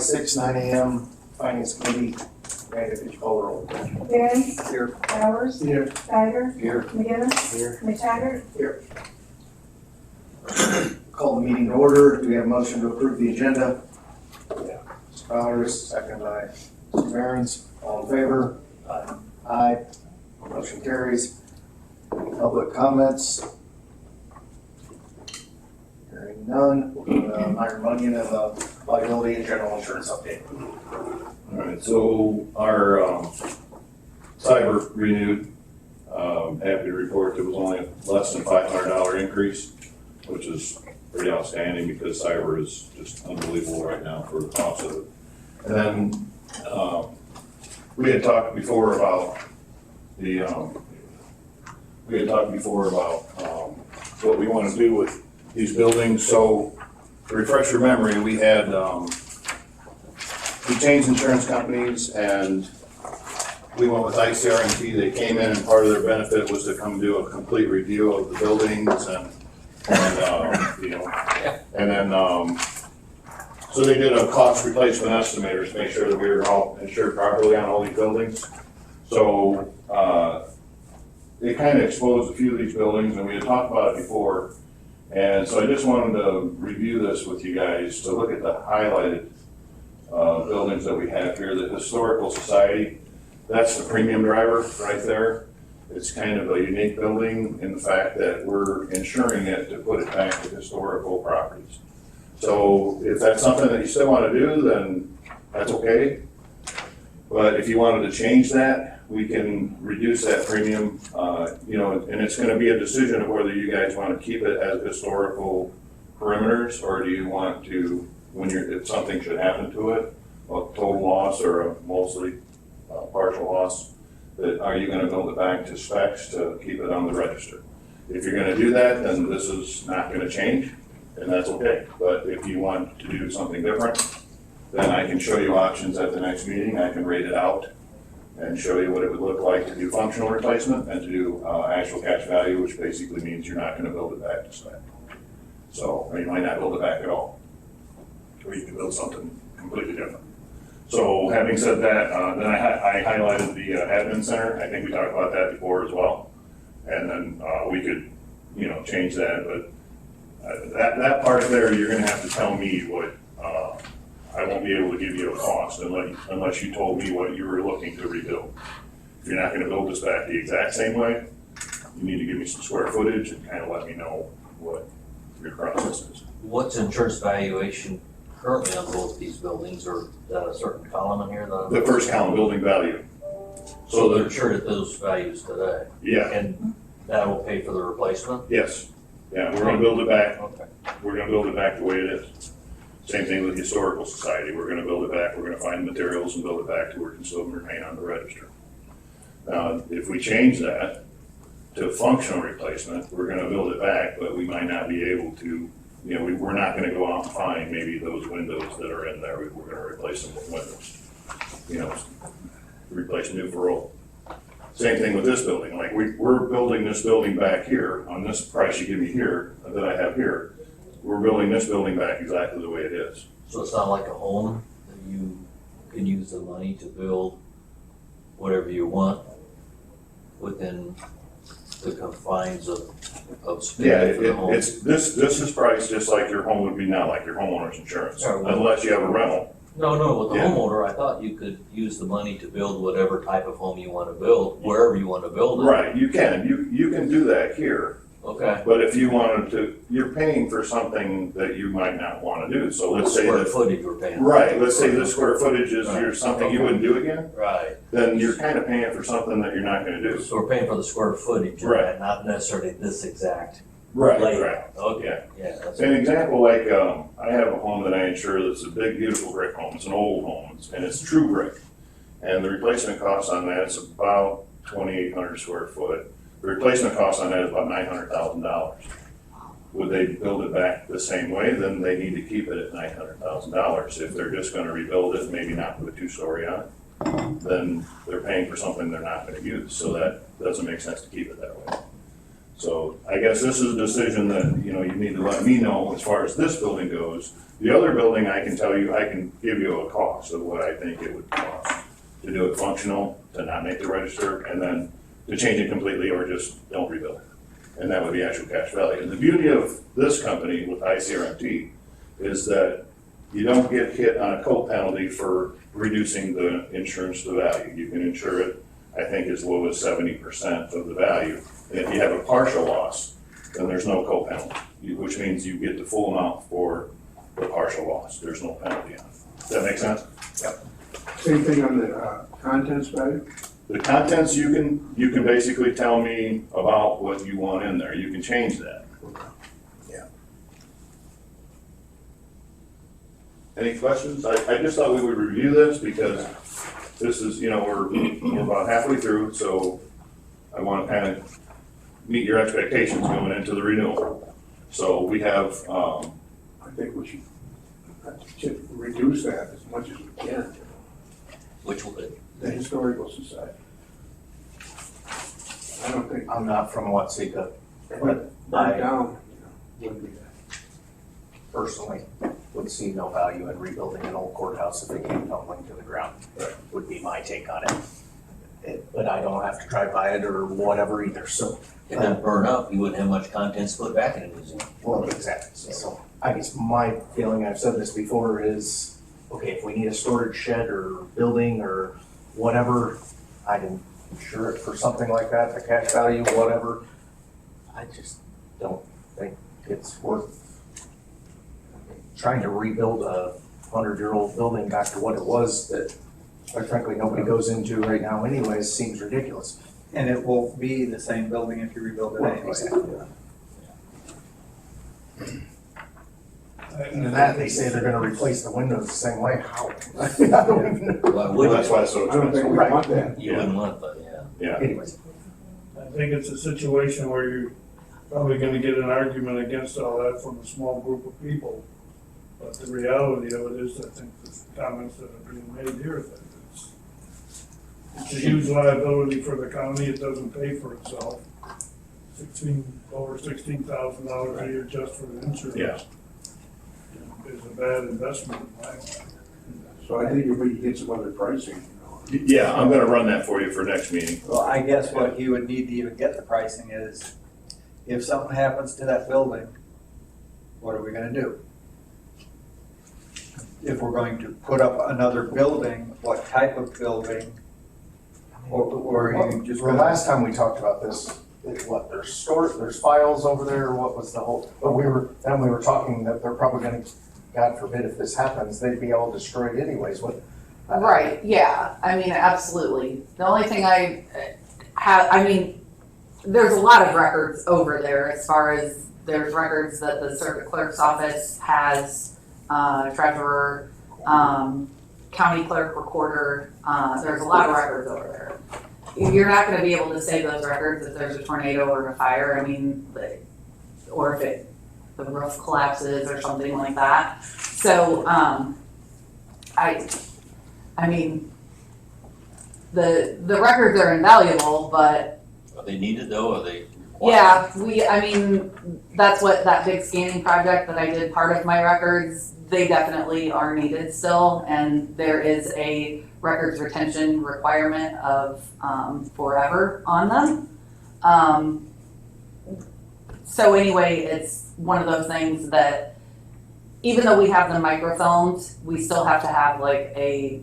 6, 9 a.m. Finance Committee. Randy, could you call the roll? Barron. Here. Bowers. Here. Steiger. Here. McGinnis. Here. McTaggart. Here. Call the meeting to order. Do we have a motion to approve the agenda? Yeah. Mr. Bowers, second by Mr. Barron's. All in favor? Aye. Aye. Motion carries. Public comments? Hearing none. We'll go to Myron Bunyan of the liability and general insurance update. All right, so our cyber renewed. Happy to report there was only a less than $500 increase, which is pretty outstanding because cyber is just unbelievable right now for the cost of it. And then we had talked before about what we want to do with these buildings. So to refresh your memory, we had we changed insurance companies and we went with ICR&T. They came in and part of their benefit was to come do a complete review of the buildings and then so they did a cost replacement estimator to make sure that we were all insured properly on all these buildings. So they kind of exposed a few of these buildings and we had talked about it before. And so I just wanted to review this with you guys to look at the highlighted buildings that we have here. The Historical Society, that's the premium driver right there. It's kind of a unique building in the fact that we're insuring it to put it back to historical properties. So if that's something that you still want to do, then that's okay. But if you wanted to change that, we can reduce that premium, and it's going to be a decision of whether you guys want to keep it as historical perimeters, or do you want to, if something should happen to it, a total loss or a mostly partial loss, are you going to build it back to specs to keep it on the register? If you're going to do that, then this is not going to change, and that's okay. But if you want to do something different, then I can show you options at the next meeting. I can rate it out and show you what it would look like to do functional replacement and to do actual cash value, which basically means you're not going to build it back to spec. So, or you might not build it back at all, or you can build something completely different. So, having said that, then I highlighted the admin center. I think we talked about that before as well, and then we could, change that. But that part there, you're going to have to tell me what. I won't be able to give you a cost unless you told me what you were looking to rebuild. If you're not going to build this back the exact same way, you need to give me some square footage and kind of let me know what your process is. What's insurance valuation currently on both these buildings, or is that a certain column in here? The first column, building value. So they're insured at those values today? Yeah. And that will pay for the replacement? Yes. Yeah, we're going to build it back. Okay. We're going to build it back the way it is. Same thing with the Historical Society. We're going to build it back. We're going to find materials and build it back to where it can still remain on the register. Now, if we change that to functional replacement, we're going to build it back, but we might not be able to, we're not going to go out and find maybe those windows that are in there. We're going to replace them with windows, replace new for old. Same thing with this building. Like we're building this building back here on this price you give me here that I have here. We're building this building back exactly the way it is. So it's not like a home that you can use the money to build whatever you want within the confines of spending for the home? This is priced just like your home would be now, like your homeowner's insurance, Sure. unless you have a rental. No, with the Yeah. homeowner, I thought you could use the money to build whatever type of home you want to build, wherever you want to build it. Right, you can do that here. Okay. But if you wanted to, you're paying for something that you might not want to do. So let's say Square that, footage we're paying. right, let's say the square footage is Right. something you wouldn't do again, Right. then you're kind of paying for something that you're not going to do. So we're paying for the square footage, Right. right? Not necessarily this exact Right. layout. Okay. Yeah. That's An example, like I have a home that I insure that's a big, beautiful brick home. It's an old home, and it's true brick. And the replacement cost on that is about 2,800 square foot. The replacement cost on that is about $900,000. Would they build it back the same way? Then they need to keep it at $900,000. If they're just going to rebuild it, maybe not put a two-story on it, then they're paying for something they're not going to use. So that doesn't make sense to keep it that way. So I guess this is a decision that, you know, you need to let me know as far as this building goes. The other building, I can tell you, I can give you a cost of what I think it would cost to do it functional, to not make the register, and then to change it completely or just don't rebuild it. And that would be actual cash value. And the beauty of this company with ICRMT is that you don't get hit on a co penalty for reducing the insurance to value. You can insure it, I think, as low as 70% of the value. And if you have a partial loss, then there's no co penalty, which means you get the full amount for the partial loss. There's no penalty on it. Does that make sense? Same thing on the contents value? The contents, you can basically tell me about what you want in there. You can change that. Yeah. Any questions? I just thought we would review this because this is, you know, we're about halfway through, so I want to kind of meet your expectations going into the renewal. So we have, I think we should reduce that as much as we can, Which would, the historical society. I don't think, I'm not from Watsika, but right down, you know, wouldn't be that. personally would see no value in rebuilding an old courthouse if it came tumbling to the ground. Right. Would be my take on it. But I don't have to drive by it or whatever either, so. if it burn up, you wouldn't have much contents to put back in a museum. Well, exactly, so I guess my feeling, I've said this before, is, okay, if we need a storage shed or building or whatever, I can insure it for something like that, the cash value, whatever. I just don't think it's worth trying to rebuild a 100-year-old building back to what it was that, quite frankly, nobody goes into right now anyways, seems ridiculous. And it won't be the same building if you rebuild it anyway. And that, they say they're gonna replace the windows the same way, how? I don't even know. Why well, would that's you? why it's so I don't think expensive. we Right. want that. You wouldn't want that, yeah. Yeah, Anyways, I think it's a situation where you're probably gonna get an argument against all that from a small group of people. But the reality of it is, I think the comments that are being made here, that it's a huge liability for the county, it doesn't pay for itself. Over $16,000 a year just for the insurance. Yeah. Is a bad investment in my opinion. So I think if we could get some other pricing, you know. yeah, I'm gonna run that for you for next meeting. Well, I guess what you would need to even get the pricing is, if something happens to that building, what are we gonna do? If we're going to put up another building, what type of building? Or are you just the gonna? last time we talked about this, there's files over there, or what was the whole, but we were talking that they're probably gonna, God forbid if this happens, they'd be all destroyed anyways, what? Right, yeah, I mean, absolutely. The only thing I have, I mean, there's a lot of records over there as far as there's records that the circuit clerk's office has, treasurer, county clerk, recorder, there's a lot of records over there. You're not gonna be able to save those records if there's a tornado or a fire, I mean, or if the roof collapses or something like that. So, I mean, the records are invaluable, but Are they needed though, are they? yeah, I mean, that's what that big scanning project that I did, part of my records, they definitely are needed still, and there is a records retention requirement of, forever on them. So anyway, it's one of those things that, even though we have them microfilmed, we still have to have like a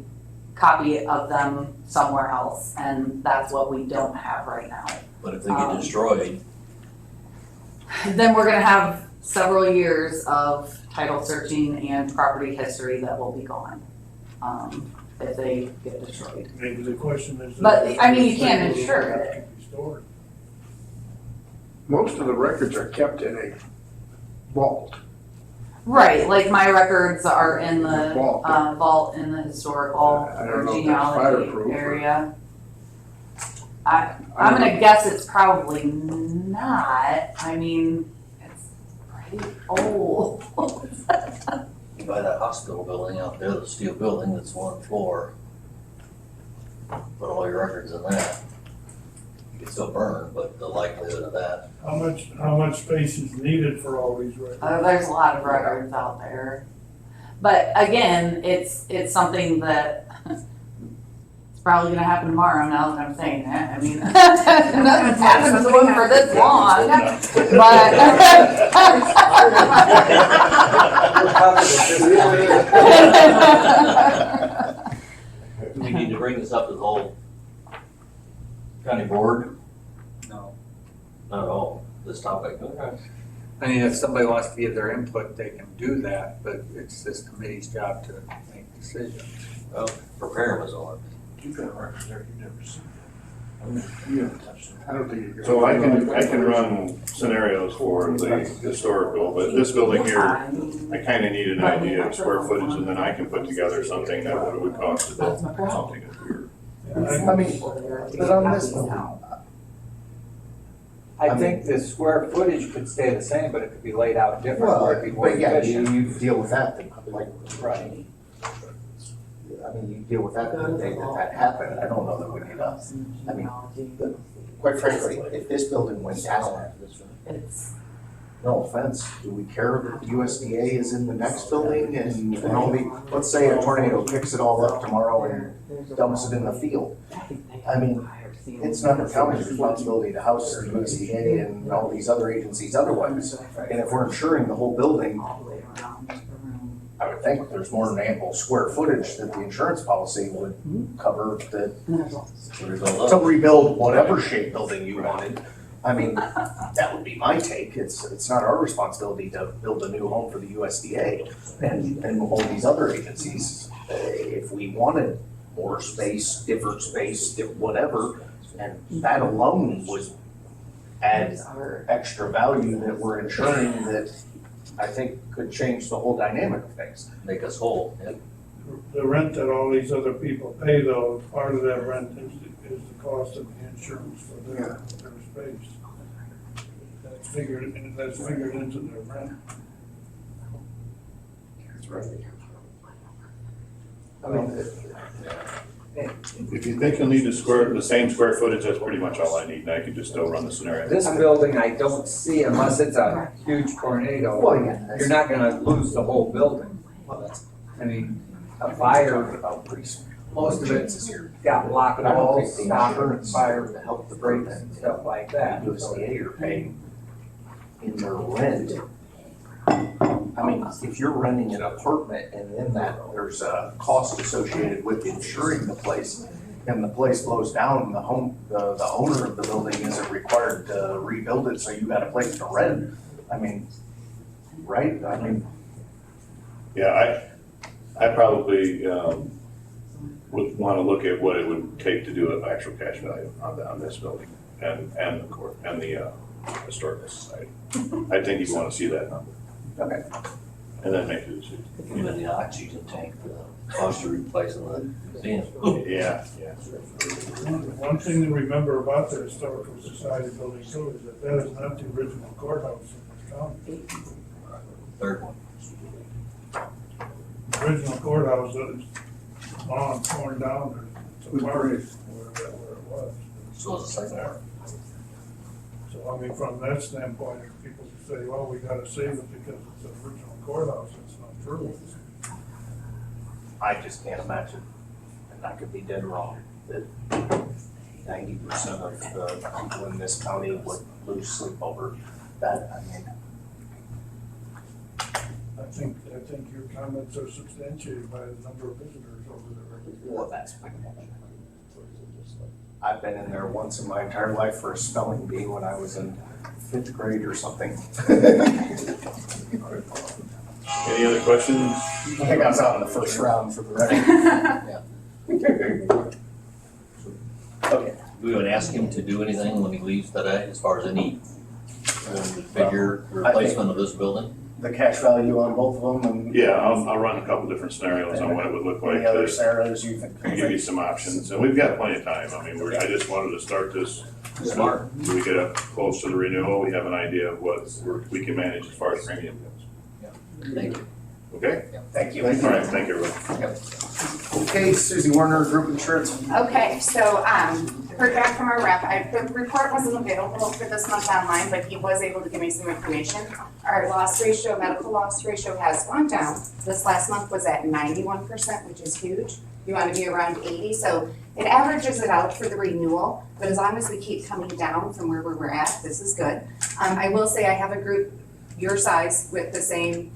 copy of them somewhere else, and that's what we don't have right now. But if they get destroyed, Then we're gonna have several years of title searching and property history that will be gone, if they get destroyed. Maybe the question is. But, I mean, you can't insure it. Can be stored. Most of the records are kept in a vault. Right, like my records are in the, Vault. vault in the historical I or don't know if that's genealogy fireproof or- area. I'm gonna guess it's probably not, I mean, it's pretty old. you buy that hospital building out there, the steel building that's one floor. Put all your records in that. It's still burn, but the likelihood of that, How much space is needed for all these records? There's a lot of records out there. But again, it's something that it's probably gonna happen tomorrow now that I'm saying that. I mean, nothing's happened to them for this long, but. do we need to bring this up to the whole county board? No. Not at all, this topic, okay. I mean, if somebody wants to give their input, they can do that, but it's this committee's job to make decisions. Well, prepare was on. You've got records there you've never seen. You haven't touched them. I don't think you're. So I can run scenarios for the historical, but this building here, I kinda need an idea of square footage, and then I can put together something that what it would cost to build something if we were. I mean, but on this one, I think the square footage could stay the same, but it could be laid out different where people. but yeah, you deal with that, then, like, right. I mean, you deal with that the day that happened, I don't know that we need us. I mean, quite frankly, if this building went down, It's, no offense, do we care that the USDA is in the next building and only, let's say a tornado picks it all up tomorrow and dumps it in the field? I mean, it's not the county's responsibility to house the USDA and all these other agencies otherwise. And if we're insuring the whole building, I would think there's more than ample square footage that the insurance policy would cover to rebuild whatever shape building you wanted. I mean, that would be my take. It's not our responsibility to build a new home for the USDA and all these other agencies. If we wanted more space, different space, whatever, and that alone would add extra value that we're insuring that I think could change the whole dynamic of things. Make us whole, yeah. The rent that all these other people pay though, part of that rent is the cost of the insurance for their space. That's figured into their rent. I mean, If you think you'll need the same square footage, that's pretty much all I need, and I can just still run the scenario. This building, I don't see, unless it's a huge tornado, well, yeah. you're not gonna lose the whole building. I mean, a fire, About pretty small. most of it's here. got block But I don't walls, think the stopper, insurance fire to help the breaks break and stuff like that. USDA are paying in their rent. I mean, if you're renting an apartment and in that there's a cost associated with insuring the place and the place blows down, the owner of the building isn't required to rebuild it, so you got a place to rent. I mean, right? I mean, Yeah, I probably, would wanna look at what it would take to do an actual cash value on this building and the court, and the, historical society. I think you'd wanna see that number, okay. and then make a decision. Even the oxygen tank, the cost of replacing the museum. Yeah. One thing to remember about the Historical Society building too is that is not the original courthouse in this county. Third one. The original courthouse is long torn down, or where it was. So it's the second one. So I mean, from that standpoint, if people say, well, we gotta save it because it's an original courthouse, it's not true. I just can't imagine, and I could be dead wrong, that 90% of the people in this county would lose sleep over that. I mean, I think your comments are substantiated by the number of visitors over there. well, that's my question. I've been in there once in my entire life for a spelling bee when I was in 5th grade or something. Any other questions? I think I was out in the first round for the record. Okay. We would ask him to do anything when he leaves today, as far as any figure replacement of this building? The cash value on both of them and. Yeah, I'll run a couple different scenarios on what it would look like Any other to scenarios you think? give you some options, and we've got plenty of time. I mean, I just wanted to start this. Smart. So we get up close to the renewal, we have an idea of what we can manage as far as premium goes. Thank you. Okay? Thank you. All right, thank you, everyone. Okay, Susie Warner, Group Insurance. Okay, so, heard back from our rep, the report wasn't available for this month online, but he was able to give me some information. Our loss ratio, medical loss ratio has gone down. This last month was at 91%, which is huge. You wanna be around 80, so it averages it out for the renewal, but as long as we keep coming down from where we're at, this is good. I will say I have a group your size with the same,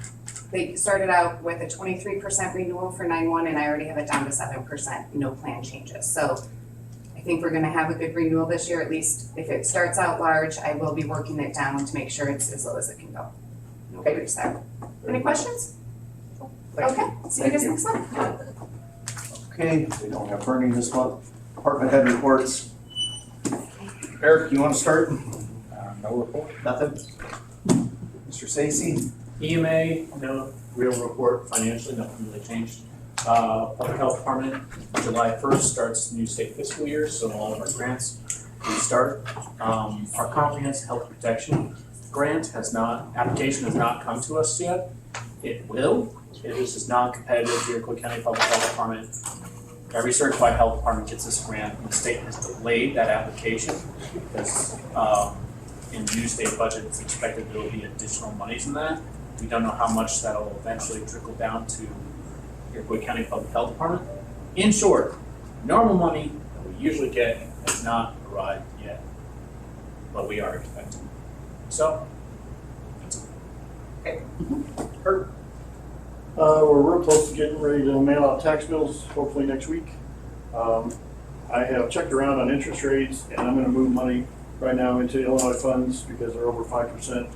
they started out with a 23% renewal for 9/1 and I already have it down to 7%, no plan changes. So I think we're gonna have a good renewal this year, at least if it starts out large, I will be working it down to make sure it's as low as it can go. Okay, any questions? Thank you. Okay, see you guys next month. Okay, we don't have Bernie this month. Department head reports. Eric, you want to start? No report. Nothing? Mr. Stacy? EMA, no real report financially, nothing really changed. Public Health Department, July 1st starts new state fiscal year, so a lot of our grants restart. Our comprehensive health protection grant application has not come to us yet. It will. It is just non-competitive here at Cook County Public Health Department. Every certified health department gets this grant, and the state has delayed that application because in the new state budget, it's expected there will be additional monies in that. We don't know how much that'll eventually trickle down to Iroquois County Public Health Department. In short, normal money that we usually get has not arrived yet, but we are expecting. So, that's it. We're real close to getting ready to mail out tax bills, hopefully next week. I have checked around on interest rates and I'm gonna move money right now into Illinois funds because they're over 5%.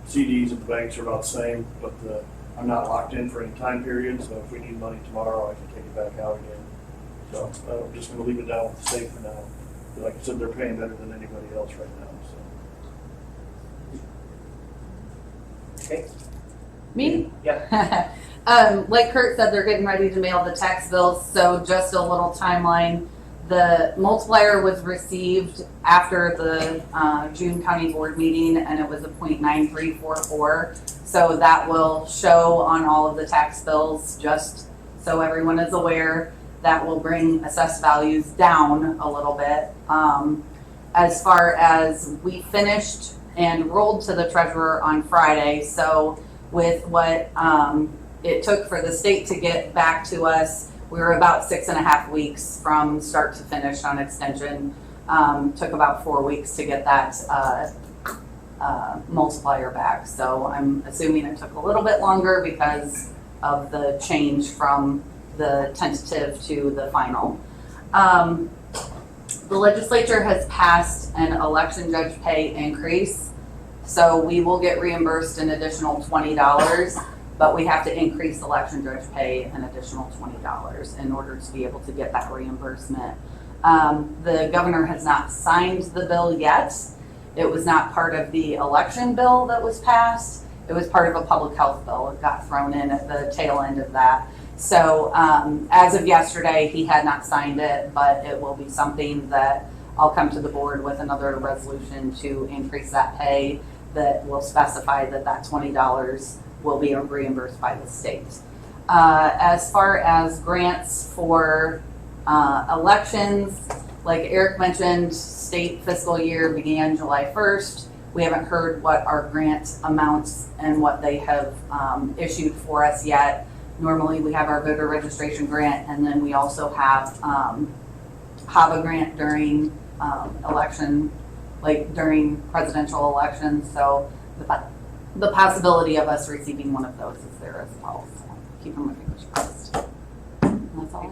CDs at the banks are about the same, but I'm not locked in for any time period, so if we need money tomorrow, I can take it back out again. So I'm just gonna leave it down with the state for now. But like I said, they're paying better than anybody else right now, so. Okay. Me? Yeah. Like Kurt said, they're getting ready to mail the tax bills, so just a little timeline. The multiplier was received after the June County Board meeting, and it was a 0.9344. So that will show on all of the tax bills, just so everyone is aware. That will bring assessed values down a little bit. As far as we finished and rolled to the treasurer on Friday, so with what it took for the state to get back to us, we were about 6.5 weeks from start to finish on extension. Took about 4 weeks to get that multiplier back. So I'm assuming it took a little bit longer because of the change from the tentative to the final. The legislature has passed an election judge pay increase. So we will get reimbursed an additional $20. But we have to increase election judge pay an additional $20 in order to be able to get that reimbursement. The governor has not signed the bill yet. It was not part of the election bill that was passed. It was part of a public health bill. It got thrown in at the tail end of that. So as of yesterday, he had not signed it, but it will be something that I'll come to the board with another resolution to increase that pay that will specify that that $20 will be reimbursed by the state. As far as grants for elections, like Eric mentioned, state fiscal year began July 1st. We haven't heard what our grant amounts and what they have issued for us yet. Normally we have our voter registration grant, and then we also have HAVA grant during election, like during presidential elections. So the possibility of us receiving one of those is there as well. So keeping my fingers crossed. And that's all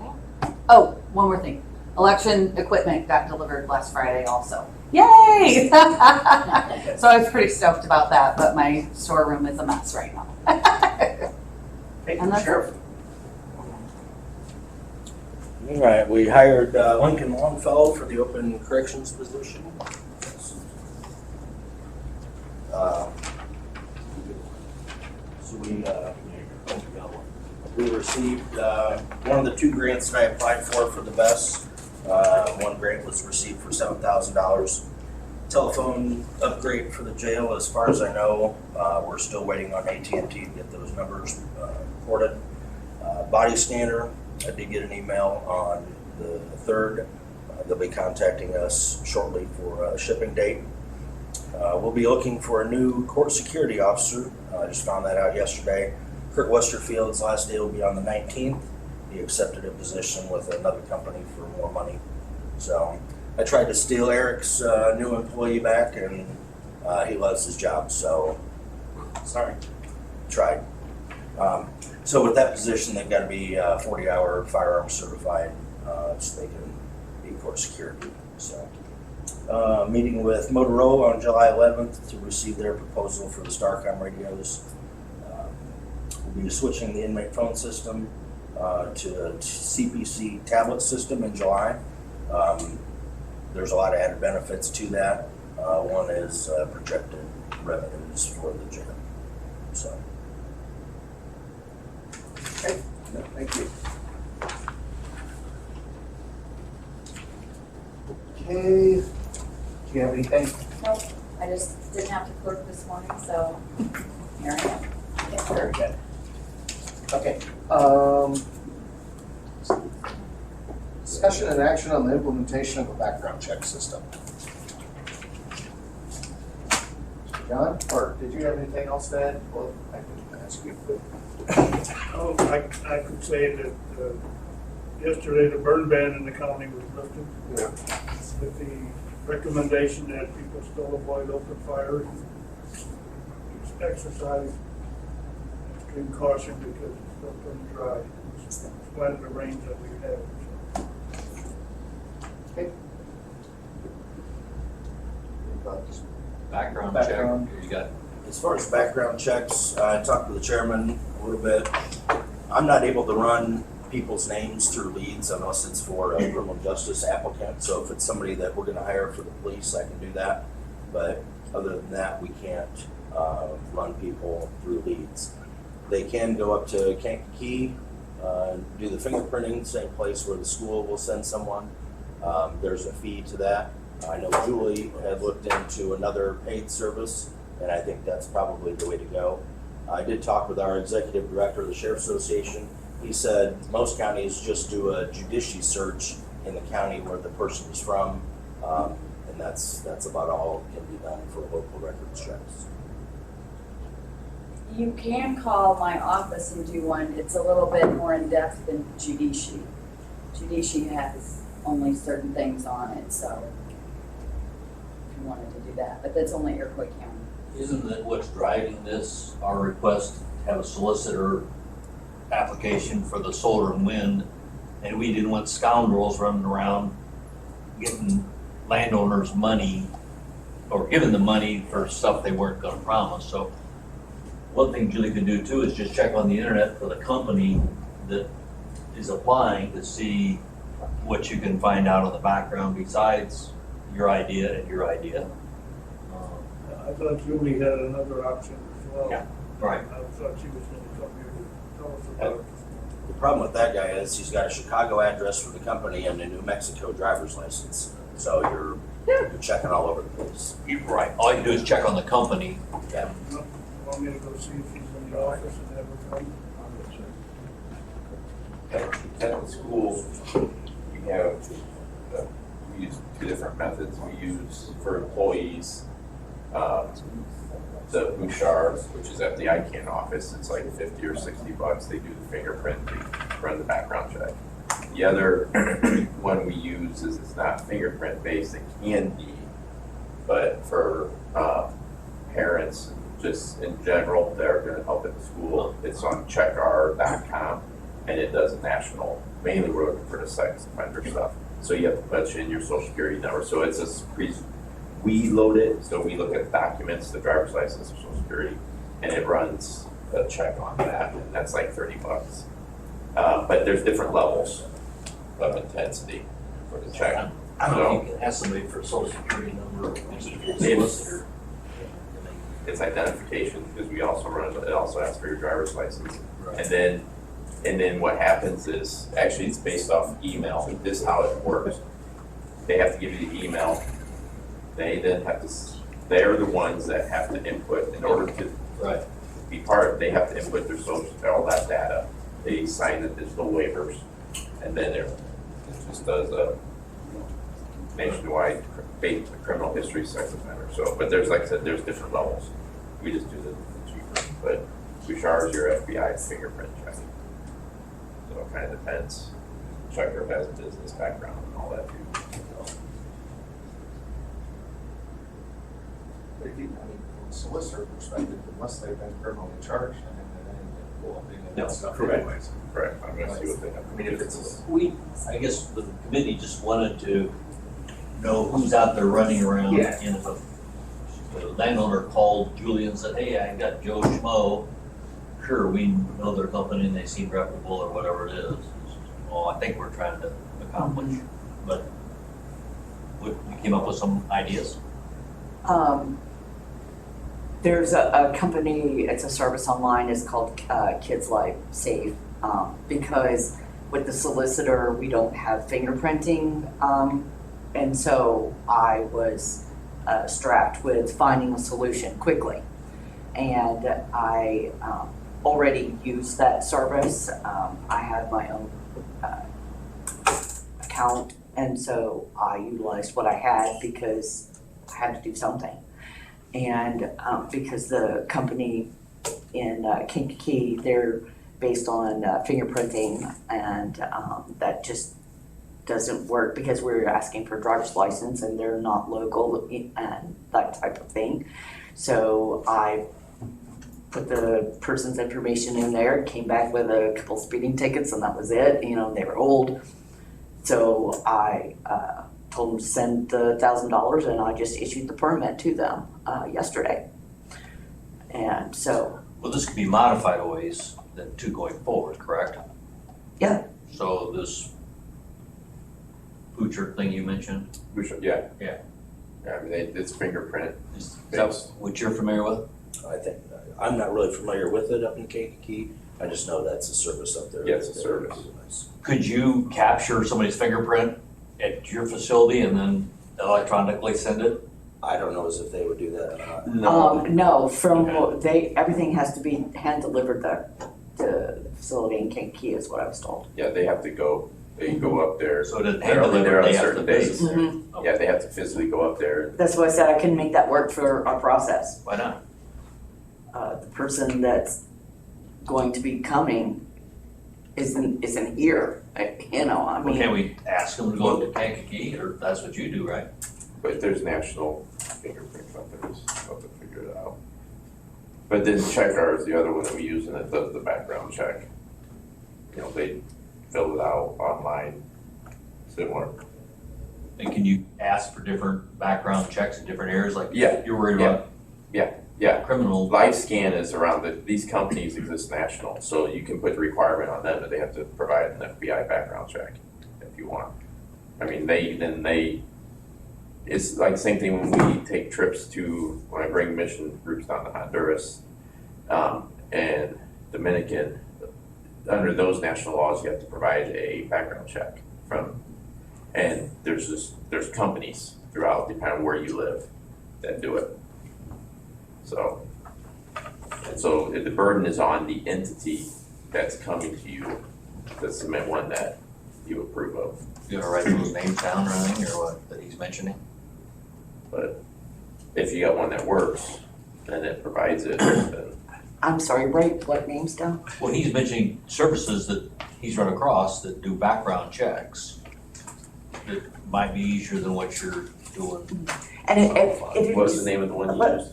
I have. Oh, one more thing. Election equipment got delivered last Friday also. Yay! So I was pretty stoked about that, but my storeroom is a mess right now. And that's Sheriff. All right, we hired Lincoln Longfellow for the open corrections position. So we received one of the 2 grants that I applied for the best. One grant was received for $7,000. Telephone upgrade for the jail, as far as I know. We're still waiting on AT&T to get those numbers reported. Body scanner, I did get an email on the 3rd. They'll be contacting us shortly for a shipping date. We'll be looking for a new court security officer. I just found that out yesterday. Kurt Westerfield's last day will be on the 19th. He accepted a position with another company for more money. So I tried to steal Eric's new employee back, and he loves his job, so Sorry. tried. So with that position, they've got to be 40-hour firearm certified, so they can be court security. So, meeting with Motorola on July 11th to receive their proposal for the Starcom radios. We'll be switching the inmate phone system to a CPC tablet system in July. There's a lot of added benefits to that. One is projected revenues for the jail. So. Okay, no, thank you. Okay, do you have anything? Nope, I just didn't have to clerk this morning, so here I am. Very good. Okay, discussion and action on the implementation of a background check system. John, or did you have anything else to add? Well, I can ask you. Oh, I could say that yesterday the burn ban in the county was lifted. Yeah. With the recommendation that people still avoid open fires and exercise extreme caution because it's still pretty dry. In spite of the rains that we had. Okay. Any thoughts? Background Background. check, you got, As far as background checks, I talked to the chairman a little bit. I'm not able to run people's names through leads unless it's for a criminal justice applicant. So if it's somebody that we're gonna hire for the police, I can do that. But other than that, we can't run people through leads. They can go up to Kankakee, do the fingerprinting, same place where the school will send someone. There's a fee to that. I know Julie had looked into another paid service, and I think that's probably the way to go. I did talk with our executive director of the Sheriff's Association. He said most counties just do a judiciary search in the county where the person is from, and that's about all can be done for local records checks. You can call my office and do one. It's a little bit more in-depth than Judici. Judici has only certain things on it, so if you wanted to do that, but that's only Iroquois County. isn't that what's driving this, our request to have a solicitor application for the solar and wind? And we didn't want scoundrels running around getting landowners money or giving them money for stuff they weren't gonna promise. So one thing Julie can do too is just check on the internet for the company that is applying to see what you can find out on the background besides your idea and your idea. I thought Julie had another option as well. Yeah, right. I thought she was gonna come here to tell us about it. The problem with that guy is he's got a Chicago address for the company and a New Mexico driver's license. So you're checking all over the place. Right, all you do is check on the company. Yeah. Want me to go see if she's in the office and have her come? At the school, we have, we use two different methods. We use for employees, the Bouchard, which is at the ICANN office. It's like $50 or $60. They do the fingerprint, they run the background check. The other one we use is it's not fingerprint based, it can be, but for parents, just in general, they're gonna help at the school. It's on checkr.com and it does a national, mainly we're looking for the sex offender stuff. So you have to put in your social security number. So it's we load it, so we look at documents, the driver's license, social security, and it runs a check on that, and that's like $30. But there's different levels of intensity for the check. I don't know if you can ask somebody for a social security number, solicitor. It's identification, because we also it also asks for your driver's license. Right. And then what happens is, actually it's based off email. This is how it works. They have to give you the email. They then have to, they're the ones that have to input in order to Right. be part, they have to input their social, all that data. They sign the digital waivers, and then it just does a nationwide criminal history sex offender. So, but there's, like I said, there's different levels. We just do the cheaper, but Bouchard's your FBI fingerprint check. So it kind of depends. Checker has a business background and all that too. But if you, I mean, from a solicitor perspective, unless they've been criminally charged, I think that anything will be in that stuff correct. anyways. Correct, I'm gonna see what they have. I mean, if it's I guess the committee just wanted to know who's out there running around. Yeah. And if the landowner called Julie and said, hey, I got Joe Schmo, sure, we know their company and they seem reputable or whatever it is. Well, I think we're trying to accomplish, but we came up with some ideas. There's a company, it's a service online, it's called Kids Life Safe, because with the solicitor, we don't have fingerprinting, and so I was strapped with finding a solution quickly. And I already use that service. I have my own account, and so I utilized what I had because I had to do something. And because the company in Kankakee, they're based on fingerprinting, and that just doesn't work because we're asking for a driver's license and they're not local and that type of thing. So I put the person's information in there, came back with a couple speeding tickets, and that was it. You know, they were old. So I told them to send the $1,000, and I just issued the permit to them yesterday. And so. Well, this could be modified ways than to going forward, correct? Yeah. So this Butcher thing you mentioned, Yeah. Yeah. Yeah, I mean, it's fingerprint. is that what you're familiar with? I think, I'm not really familiar with it up in Kankakee. I just know that's a service up there. Yeah, it's a service. Could you capture somebody's fingerprint at your facility and then electronically send it? I don't know as if they would do that or not. No, everything has to be hand delivered to the facility in Kankakee is what I was told. Yeah, they have to go, they go up there. So to hand They're only there deliver, on they have to certain days. visit there. Mhm. Yeah, they have to physically go up there. That's why I said I couldn't make that work for our process. Why not? The person that's going to be coming isn't here, you know, I Well, mean. can we ask them to go to Kankakee, or that's what you do, right? But there's national fingerprint companies, I'll have to figure it out. But then Checkr is the other one that we use, and it does the background check. You know, they fill it out online, similar. And can you ask for different background checks in different areas, like Yeah, you're worried yeah. about Yeah, criminal? LifeScan is around, these companies exist national, so you can put the requirement on them that they have to provide an FBI background check if you want. I mean, it's like the same thing when we take trips to, when I bring mission groups down to Honduras, and Dominican, under those national laws, you have to provide a background check from, and there's companies throughout, depending on where you live, that do it. So the burden is on the entity that's coming to you to submit one that you approve of. You gonna write those names down or anything, or what, that he's mentioning? But if you got one that works and it provides it, then I'm sorry, write what names down? Well, he's mentioning services that he's run across that do background checks that might be easier than what you're doing. And if you what's just, the name of the one you let- use?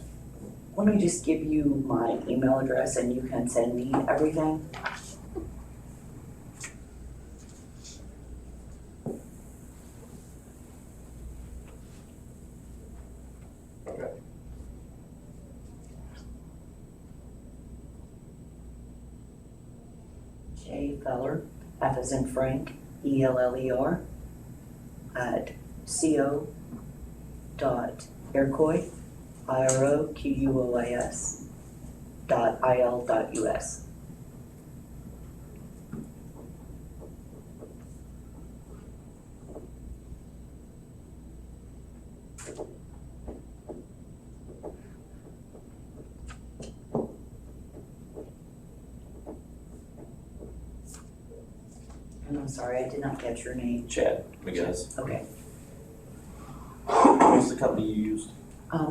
let me just give you my email address and you can send me everything. Okay. J Feller, F as in Frank, ELLER, at co.iroquois, IROQUOIS, .il.us. I'm sorry, I did not catch your name. Chad McGinnis. Okay. What's the company you used?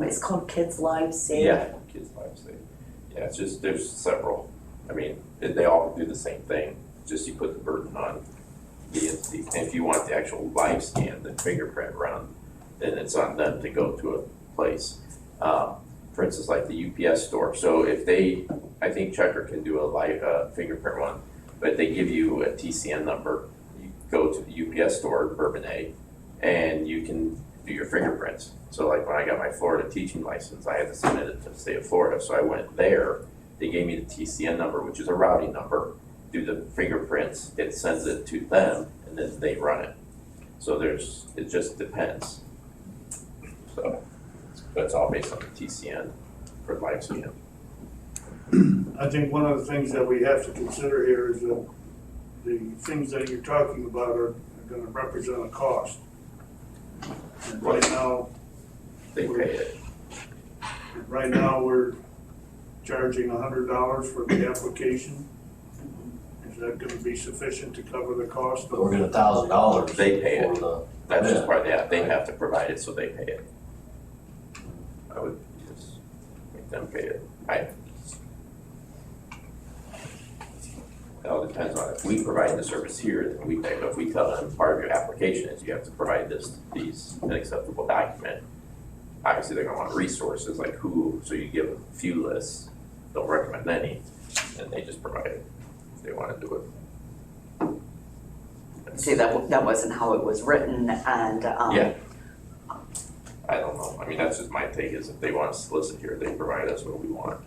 It's called Kids Live Save. Yeah, Kids Live Save. Yeah, it's just, there's several. I mean, they all do the same thing, just you put the burden on the entity. And if you want the actual live scan, the fingerprint run, then it's on them to go to a place. For instance, like the UPS store. So if they, I think Checker can do a live fingerprint one, but they give you a TCN number. You go to the UPS store, Bourbonnais, and you can do your fingerprints. So like when I got my Florida teaching license, I had to submit it to the state of Florida. So I went there, they gave me the TCN number, which is a routing number, do the fingerprints, it sends it to them, and then they run it. So it just depends. So, but it's all based on the TCN for live scan. I think one of the things that we have to consider here is that the things that you're talking about are gonna represent a cost. And right now, They pay it. we're charging $100 for the application. Is that gonna be sufficient to cover the cost? But we're getting $1,000. They pay it. For the, That's just part of that. They have to provide it, so they pay it. I would just make them pay it. It all depends on if we provide the service here, then we pay. But if we tell them part of your application is you have to provide these unacceptable document, obviously they're gonna want resources like who, so you give them a few lists, don't recommend any, and they just provide it if they wanna do it. See, that wasn't how it was written, and, Yeah. I don't know. I mean, that's just my take, is if they want to solicit here, they provide us what we want.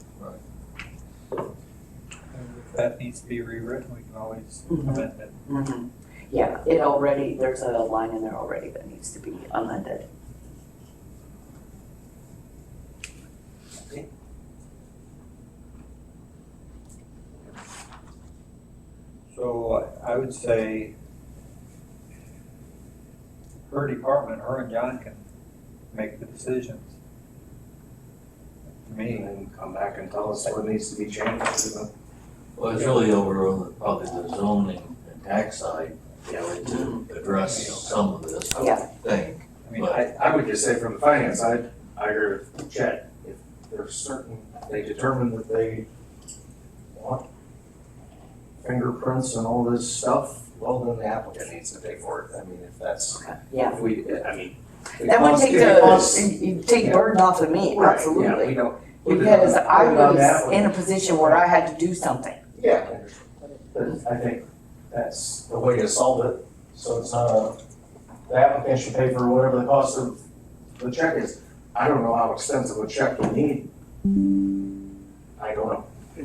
If that needs to be rewritten, we can always amend it. mhm. Yeah, there's a line in there already that needs to be amended. So I would say her department, her and John can make the decisions. To me, And then come back and tell us what needs to be changed. well, it's really over on probably the zoning and tax side, to address some of this, I Yeah. would think. I mean, I would just say from the finance side, I agree with Chet. If there's certain, they determine that they want fingerprints and all this stuff, well, then the applicant needs to pay for it. I mean, if that's, Yeah. if we, I mean. it That would costs- take it costs- you take burden off of me, Right, absolutely. yeah, we don't. put it Because on- I put it on the was in a applicant. position where I had to do something. Yeah, but I think that's the way to solve it, so it's not the applicant should pay for whatever the cost of the check is. I don't know how expensive a check you need. I don't know.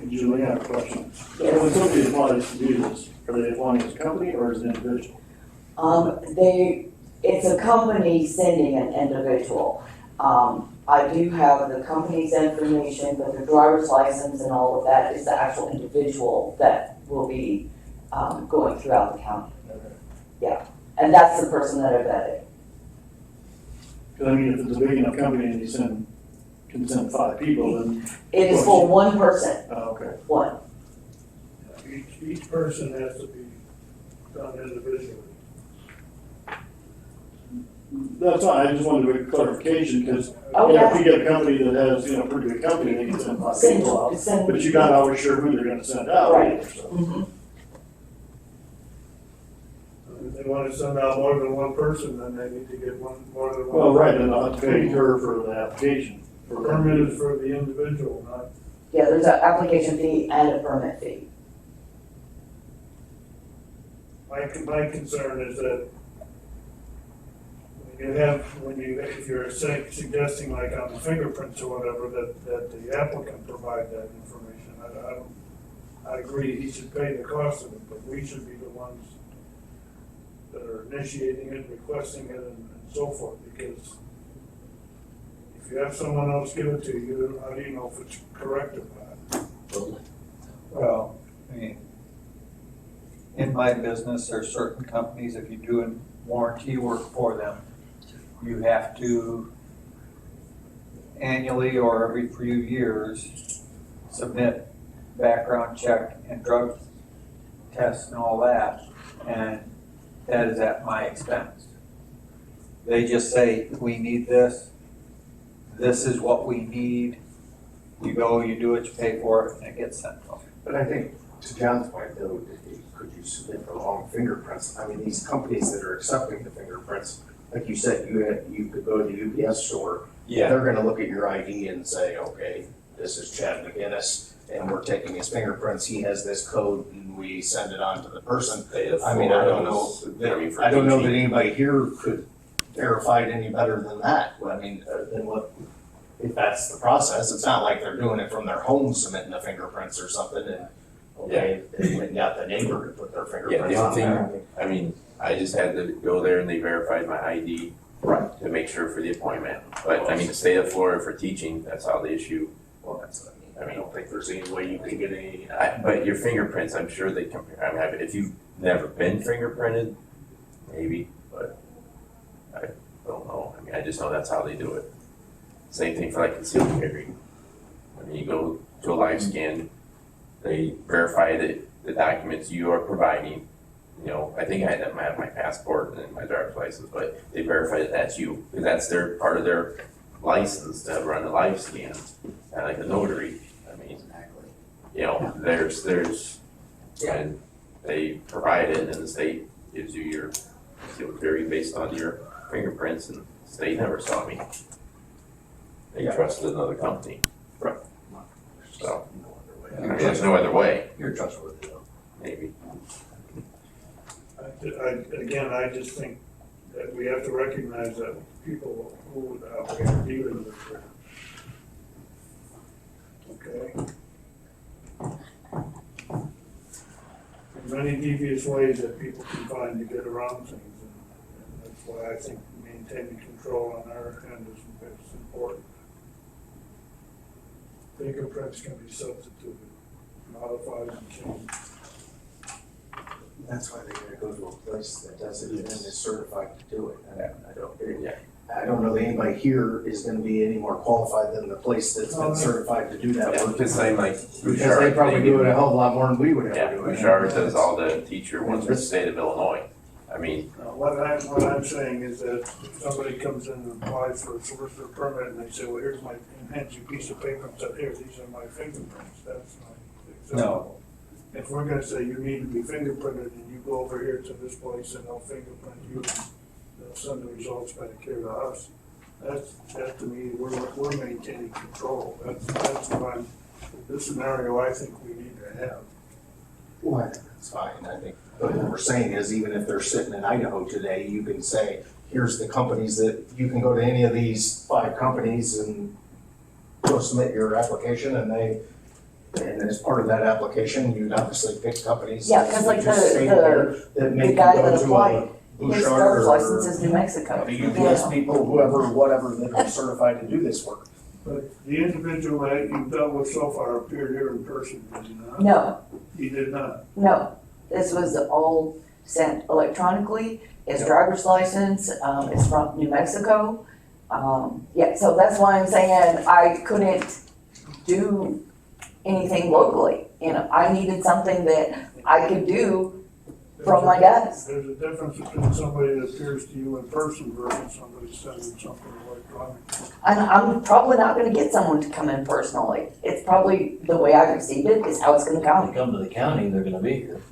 Julie, I have a question. Yes. When somebody applies to do this, are they applying as a company or as an individual? It's a company sending an individual. I do have the company's information, but the driver's license and all of that is the actual individual that will be, going throughout the county. Yeah, and that's the person that I vetted. Because I mean, if it's a big enough company and you can send 5 people, then, It is for one person, okay. one. Each person has to be done individually. That's fine, I just wanted a clarification, because, Oh, if yeah. you get a company that has, pretty good company, they can send 5 people out. Send- But you're not always sure who they're gonna send out Right. either, so. Mhm. If they want to send out more than one person, then they need to get more than one. Well, right, then I'll have to pay her for the application. The permit is for the individual, not, Yeah, there's an application fee and a permit fee. my concern is that if you're suggesting like on the fingerprints or whatever, that the applicant provide that information, I agree, he should pay the cost of it, but we should be the ones that are initiating it, requesting it, and so forth, because if you have someone else give it to you, how do you know if it's correct or not? well, I mean, in my business, there's certain companies, if you're doing warranty work for them, you have to annually or every few years submit background check and drug tests and all that, and that is at my expense. They just say, we need this, this is what we need, you go, you do it, you pay for it, and it gets sent to them. But I think, to John's point, though, could you submit the wrong fingerprints? I mean, these companies that are accepting the fingerprints, like you said, you could go to the UPS store. They're gonna look at your ID and say, okay, this is Chad McGinnis, and we're taking his fingerprints, he has this code, and we send it on to the person. I mean, I don't know, I don't know that anybody here could verify it any better than that. I mean, than what, if that's the process. It's not like they're doing it from their home, submitting the fingerprints or something, and, okay, they went and got the neighbor to put their fingerprints on there. I mean, I just had to go there and they verified my ID. Right. To make sure for the appointment. But I mean, the state of Florida for teaching, that's how they issue. Well, that's what I mean. I don't think there's any way you can get any. But your fingerprints, I'm sure they compare. I mean, if you've never been fingerprinted, maybe, but I don't know. I mean, I just know that's how they do it. Same thing for like concealed carry. I mean, you go to a live scan, they verify that the documents you are providing, you know, I think I had my passport and my driver's license, but they verify that that's you, because that's their part of their license to run a live scan, kind of like a notary. I mean, you know, there's, and they provide it, and the state gives you your concealed carry based on your fingerprints, and the state never saw me. They trusted another company. Right. So, there's no other way. You're trustworthy though. Maybe. I just think that we have to recognize that people who are dealing with it. Okay? There's many devious ways that people can find to get around things, and that's why I think maintaining control on our end is important. Fingerprints can be substituted, modified and changed. That's why they gotta go to a place that does it and is certified to do it. And Yeah. I don't know that anybody here is gonna be any more qualified than the place that's been certified to do that Yeah, work. because I'm like, Because they probably do it a hell of a lot more than we would Yeah, ever do it. Bouchard does all the teacher ones for the state of Illinois. I mean, What I'm saying is that if somebody comes in and applies for a solicitor permit and they say, well, here's my, and hands you a piece of paper and said, here, these are my fingerprints, that's not acceptable. If we're gonna say you need to be fingerprinted and you go over here to this place and they'll fingerprint you and they'll send the results back here to us, that to me, we're maintaining control. That's what I'm, this scenario I think we need to have. Well, I think that's fine. I think what we're saying is even if they're sitting in Idaho today, you can say, here's the companies that, you can go to any of these 5 companies and go submit your application, and as part of that application, you'd obviously pick companies. Yeah, because like that make the you guy go that to applied, a his Bouchard driver's or license is New Mexico. the UPS people, whatever, that are certified to do this work. But the individual that you've dealt with so far appeared here in person, did he not? No, He did not. no, this was all sent electronically, his driver's license, is from New Mexico. Yeah, so that's why I'm saying I couldn't do anything locally, you know, I needed something that I could do from my desk. There's a difference between somebody that appears to you in person versus somebody sending something electronically. And I'm probably not gonna get someone to come in personally, it's probably the way I received it is how it's gonna When come. they come to the county, they're gonna be here.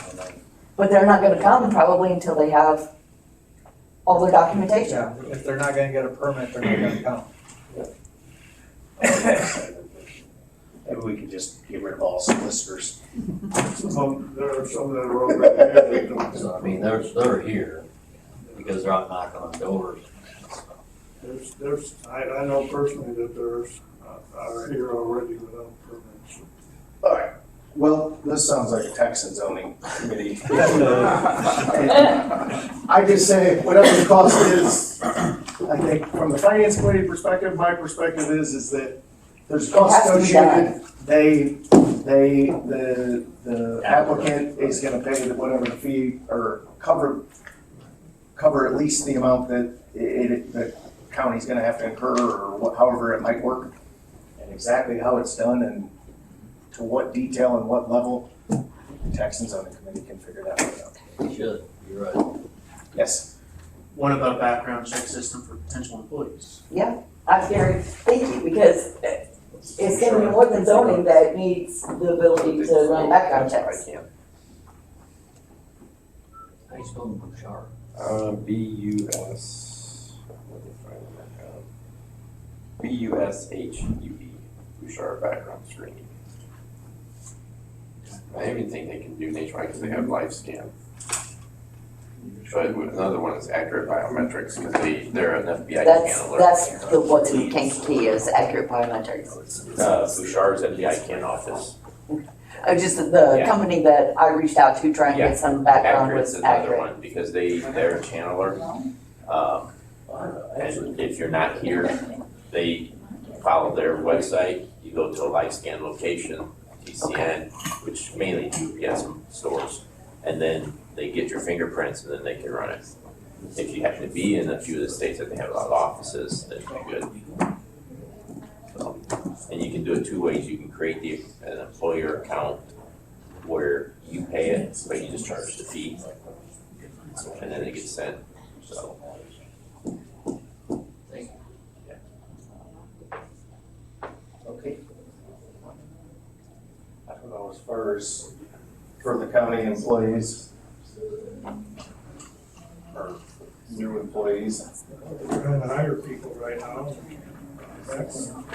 And then But they're not gonna come probably until they have all their documentation. Yeah, if they're not gonna get a permit, they're not gonna come. Maybe we could just get rid of all solicitors. There are some that are already there that don't. So, I mean, they're here because they're out knocking on doors. I know personally that there's, are here already without permits. All right, well, this sounds like a tax and zoning committee. I just say, whatever the cost is, I think from the finance committee perspective, my perspective is that there's cost It has to be associated. The applicant is gonna pay whatever the fee, or cover at least the amount that the county's gonna have to incur, or however it might work. And exactly how it's done and to what detail and what level, Texans on the committee can figure that one out. You should, you're right. Yes. What about a background check system for potential employees? I'm Gary, thank you, because it's gonna be more than zoning that needs the ability to run background checks. How you spell Bouchard? B-U-S, let me find it. B-U-S-H-U-E, Bouchard background screening. I even think they can do nationwide because they have live scan. But another one is Accurate Biometrics because they're an FBI handler. That's the, what's in Kankakee is Accurate Biometrics. Bouchard's FBI Canton office. Just the Yeah. company that I reached out to trying to Yeah. get some background Accurate's was another Accurate. one because they're a channeler. And if you're not here, they follow their website. You go to a live scan location, TCN, which mainly UPS stores, and then they get your fingerprints and then they can run it. If you happen to be in a few of the states that they have a lot of offices, then you're good. So, and you can do it two ways. You can create an employer account where you pay it, but you just charge the fee, and then it gets sent, so. Okay. I don't know, as far as for the county employees or new employees, We're trying to hire people right now. Background.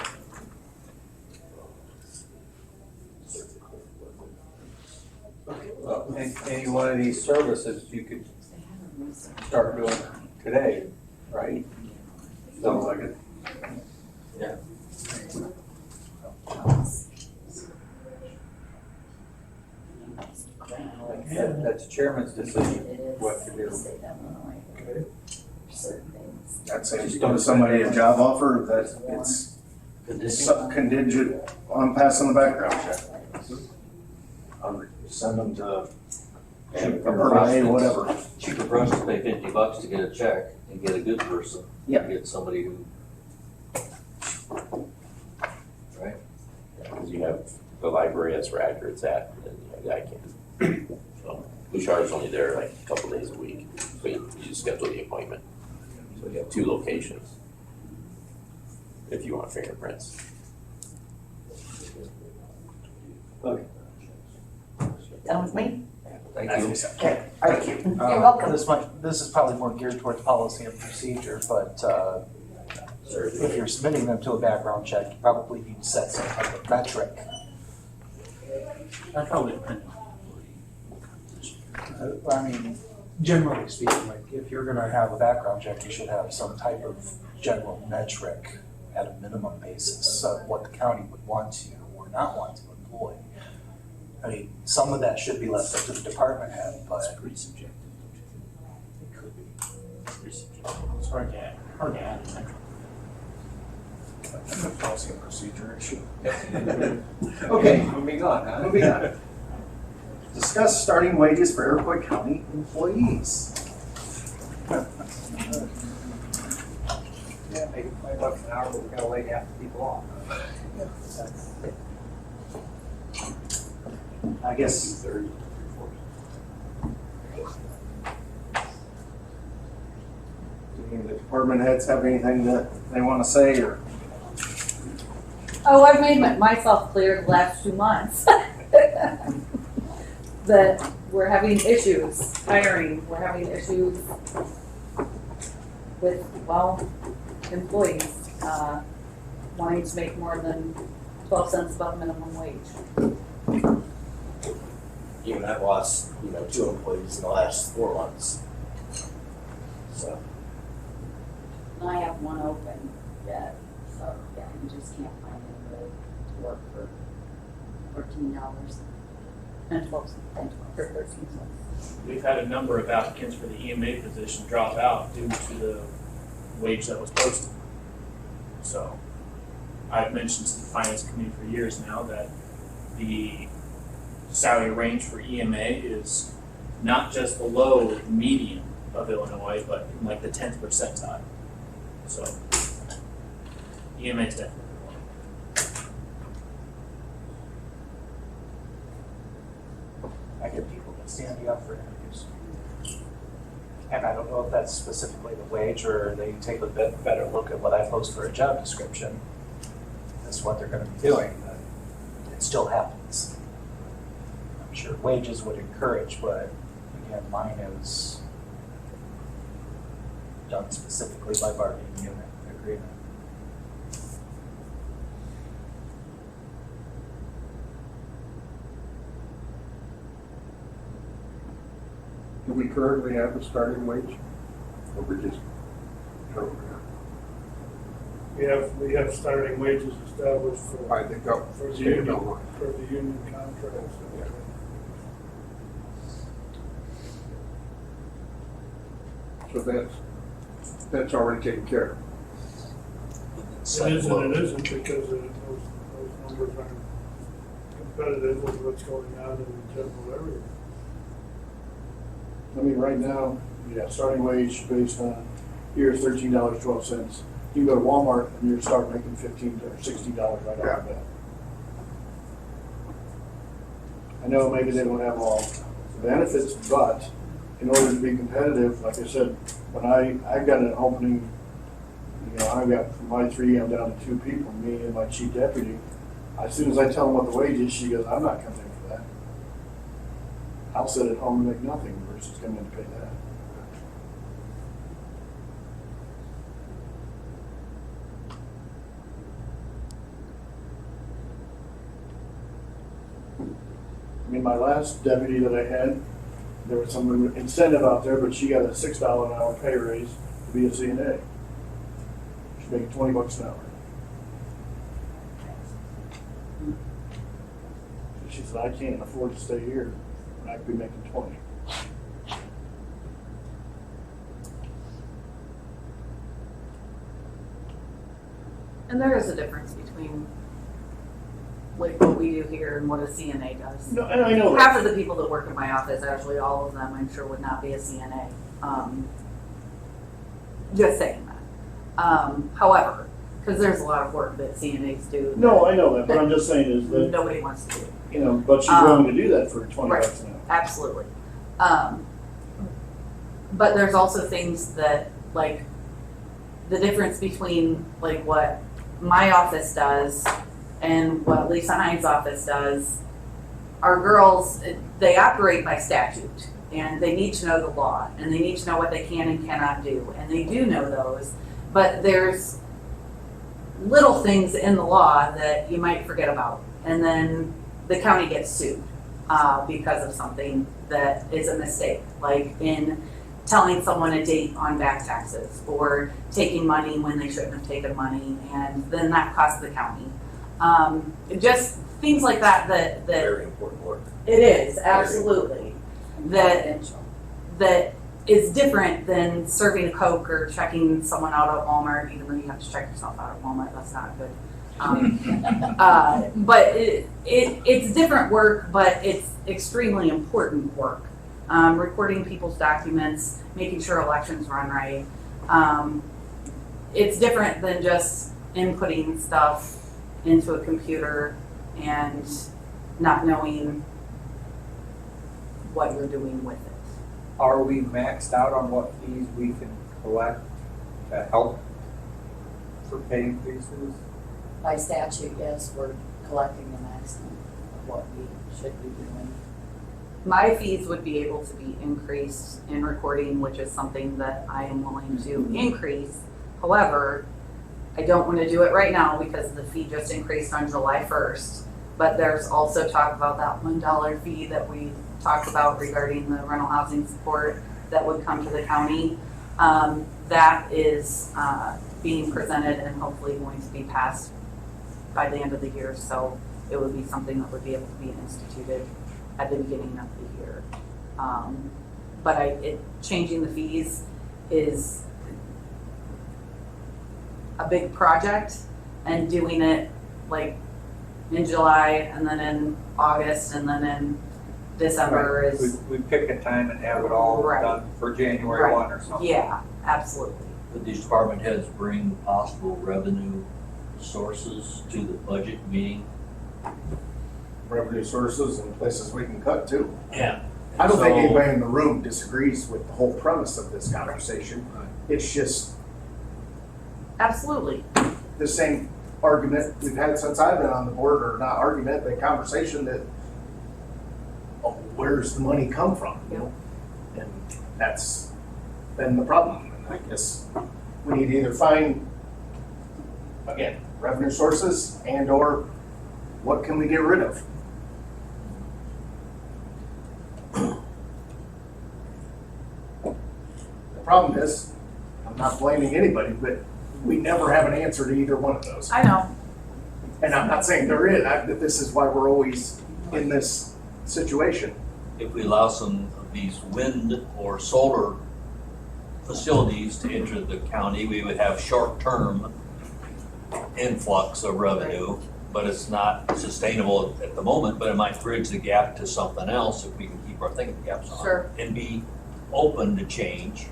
Any one of these services you could start doing today, right? sounds like it. That's chairman's decision what to do. Okay. I'd say just give somebody a job offer that it's contingent on passing the background check. Send them to a per whatever. Cheaper for us to pay $50 to get a check and get a good person. Yeah. Get somebody who. Right? Because you have the library, that's where Accurate's at, and then you have ICANN. So Bouchard's only there like a couple days a week, but you just schedule the appointment. So you have two locations if you want fingerprints. Done with me? Thank you. Okay, all right. you. You're welcome. This is probably more geared towards policy and procedure, but if you're submitting them to a background check, you probably need to set some type of metric. That probably depends. I mean, generally speaking, like if you're gonna have a background check, you should have some type of general metric at a minimum basis of what the county would want to or not want to employ. I mean, some of that should be left up to the department head, but Pretty subjective. It could be. Pretty subjective. It's hard to add. Policy and procedure issue. Okay, Moving on, huh? moving on. Discuss starting wages for Iroquois County employees. Yeah, maybe $5 an hour, but we're gonna lay half the people off. I guess. Do any of the department heads have anything that they want to say, or? Oh, I've made myself clear the last 2 months that we're having issues hiring, we're having issues with, well, employees, wanting to make more than 12 cents above minimum wage. Even I've lost, 2 employees in the last 4 months. So, And I have one open yet, so yeah, you just can't find anybody to work for $14 And 12 and for 13 cents. We've had a number of applicants for the EMA position drop out due to the wage that was posted. So I've mentioned to the finance committee for years now that the salary range for EMA is not just below the median of Illinois, but in like the 10th percentile. So EMA is definitely one. I get people that stand me up for interviews. And I don't know if that's specifically the wage or they take a bit better look at what I post for a job description. That's what they're gonna be doing, but it still happens. I'm sure wages would encourage, but again, mine is done specifically by bargaining unit agreement. Do we currently have a starting wage? Or we just don't We have starting wages established for. I think up For the state union, Illinois. for the union contracts. So that's already taken care of. It is and it isn't because those numbers aren't competitive with what's going on in the general area. I mean, right now, yeah, starting wage based on here is $13.12. You can go to Walmart and you start making $15 or $16 right off the bat. I know maybe they don't have all the benefits, but in order to be competitive, like I said, when I got an opening, you know, I got from my 3, I'm down to 2 people, me and my chief deputy. As soon as I tell them what the wage is, she goes, I'm not coming in for that. I'll sit at home and make nothing versus coming in to pay that. I mean, my last deputy that I had, there was some incentive out there, but she got a $6 an hour pay raise to be a CNA. She's making $20 an hour. She said, I can't afford to stay here, and I could be making 20. And there is a difference between like what we do here and what a CNA does. No, and I know that. Half of the people that work in my office, actually all of them, I'm sure would not be a CNA. Just saying that. However, because there's a lot of work that CNAs do. No, I know that, but I'm just saying is that, Nobody wants to do. you know, but she's willing to do that for $20 Right. an hour. Absolutely. But there's also things that, like, the difference between, like, what my office does and what Lisa Hines' office does. Our girls, they operate by statute, and they need to know the law, and they need to know what they can and cannot do, and they do know those. But there's little things in the law that you might forget about, and then the county gets sued because of something that is a mistake, like in telling someone a date on back taxes or taking money when they shouldn't have taken money, and then that costs the county. Just things like that Very important work. it is, absolutely, that is different than serving a Coke or checking someone out at Walmart, even though you have to check yourself out at Walmart, that's not good. But it's different work, but it's extremely important work. Recording people's documents, making sure elections run right. It's different than just inputting stuff into a computer and not knowing what you're doing with it. Are we maxed out on what fees we can collect to help for pay increases? By statute, yes, we're collecting the maximum of what we should be doing. My fees would be able to be increased in recording, which is something that I am willing to increase. However, I don't want to do it right now because the fee just increased on July 1st. But there's also talk about that $1 fee that we talked about regarding the rental housing support that would come to the county. That is being presented and hopefully going to be passed by the end of the year. So it would be something that would be able to be instituted at the beginning of the year. But changing the fees is a big project, and doing it like in July and then in August and then in December Right. is. We pick a time and have it all Right. done for January Right. 1 or something. Yeah, absolutely. Would these department heads bring possible revenue sources to the budget meeting? revenue sources and places we can cut too. Yeah. I don't think So- anybody in the room disagrees with the whole premise of this conversation. It's just Absolutely. the same argument we've had since I've been on the board, or not argument, but conversation that, oh, where's the money come from? You know? And that's been the problem. And I guess we need to either find, again, revenue sources and or what can we get rid of? The problem is, I'm not blaming anybody, but we never have an answer to either one of those. I know. And I'm not saying there is, that this is why we're always in this situation. If we allow some of these wind or solar facilities to enter the county, we would have short-term influx of revenue, but it's not sustainable at the moment, but it might bridge the gap to something else if we can keep our thinking caps on. Sure. And be open to change.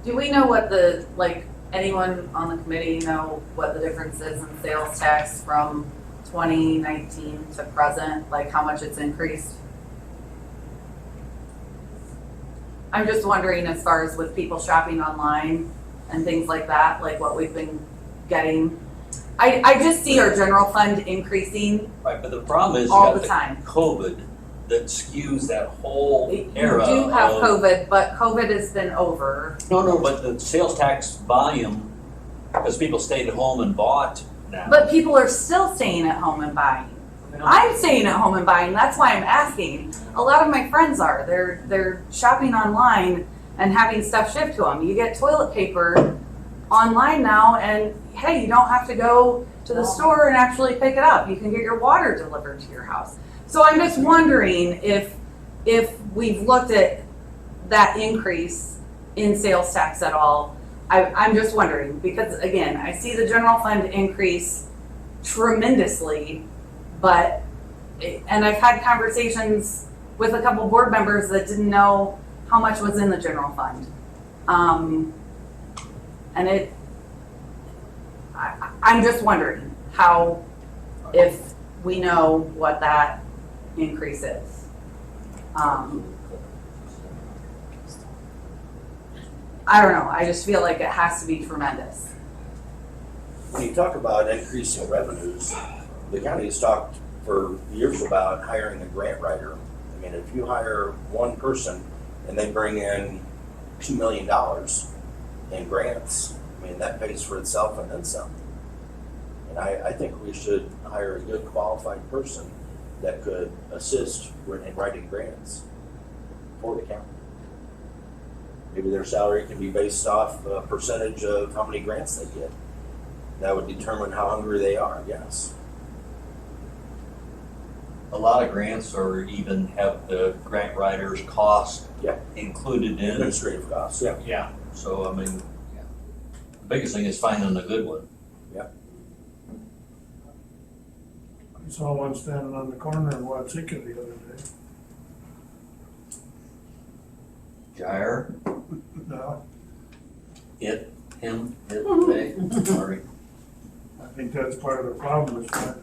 Do we know what the, like, anyone on the committee know what the difference is in sales tax from 2019 to present, like how much it's increased? I'm just wondering, as far as with people shopping online and things like that, like what we've been getting. I just see our general fund increasing Right, but the problem is you all got the time. COVID that skews that whole You era do have of- COVID, but COVID has been over. No, but the sales tax volume, because people stayed at home and bought now. But people are still staying at home and buying. I'm staying at home and buying, that's why I'm asking. A lot of my friends are, they're shopping online and having stuff shipped to them. You get toilet paper online now, and hey, you don't have to go to the store and actually pick it up. You can get your water delivered to your house. So I'm just wondering if we've looked at that increase in sales tax at all. I'm just wondering, because again, I see the general fund increase tremendously, but, and I've had conversations with a couple board members that didn't know how much was in the general fund. And I'm just wondering how, if we know what that increase is. I don't know, I just feel like it has to be tremendous. When you talk about increasing revenues, the county has talked for years about hiring a grant writer. I mean, if you hire one person and they bring in $2 million in grants, I mean, that pays for itself and then some. And I think we should hire a good qualified person that could assist in writing grants for the county. Maybe their salary can be based off a percentage of how many grants they get. That would determine how hungry they are, yes. A lot of grants or even have the grant writer's cost included in. Administrative costs, yeah. Yeah, so I mean, the biggest thing is finding a good one. I saw one standing on the corner in Watsika the other day. Gyre, No, they, sorry. I think that's part of the problem is trying to.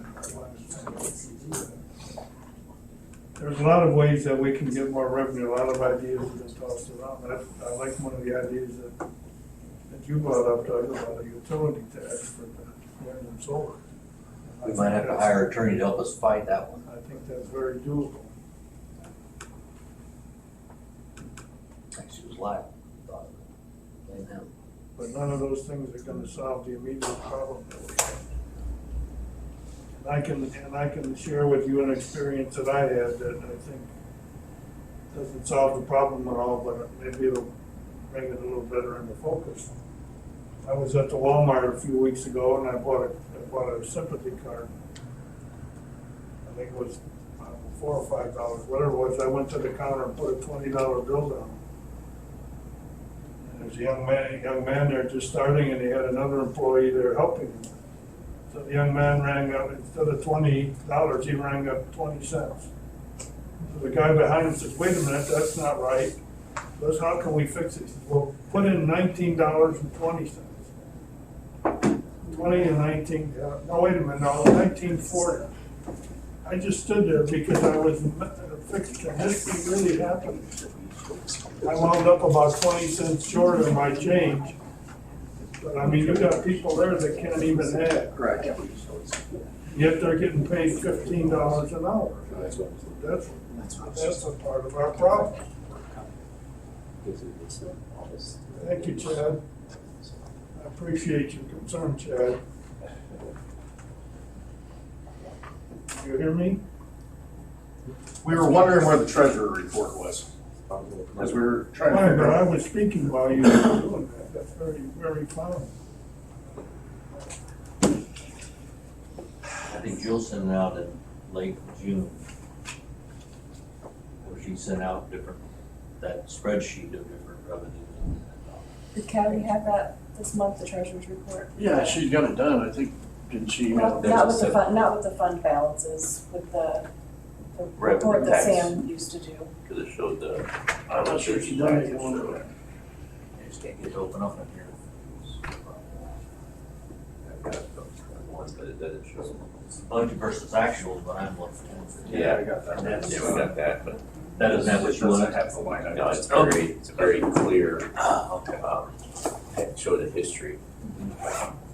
There's a lot of ways that we can get more revenue, a lot of ideas have been tossed around. I like one of the ideas that you brought up, Doug, about a utility tax for the wind and solar. We might have to hire an attorney to help us fight that one. I think that's very doable. She was live. Thought of it. Amen. But none of those things are gonna solve the immediate problem that we have. And I can share with you an experience that I had that I think doesn't solve the problem at all, but maybe it'll bring it a little better into focus. I was at the Walmart a few weeks ago and I bought a sympathy card. I think it was $4 or $5, whatever it was. I went to the counter and put a $20 bill down. There's a young man there just starting, and he had another employee there helping him. So the young man rang up, instead of $20, he rang up 20 cents. So the guy behind him says, wait a minute, that's not right. He goes, how can we fix it? He says, well, put in $19.20. 20 and 19, no, wait a minute, no, 1940. I just stood there because I was fixed, and this thing really happened. I wound up about 20 cents short of my change. But I mean, you got people there that can't even have. Correct. Yet they're getting paid $15 an hour. That's a part of our problem. Thank you, Chad. I appreciate your concern, Chad. You hear me? We were wondering where the treasurer report was. As we were trying to Fine, figure but I out. was speaking while you were doing that. That's very, very fine. I think Jill sent it out in late June. Where she sent out that spreadsheet of different revenues. Did County have that this month, the treasurer's report? Yeah, she's got it done, I think, didn't she? Not with the fund balances, with the report Revenue that tax. Sam used to do. Cause it showed the. I'm not sure if she's done it. I just can't get it open up in here. I've got one, but it doesn't show. It's budget versus actual, but I'm looking. Yeah, I got that. Yeah, we got that, but. That doesn't have what you Doesn't want. have the line No, items. it's very clear, Okay. it showed the history,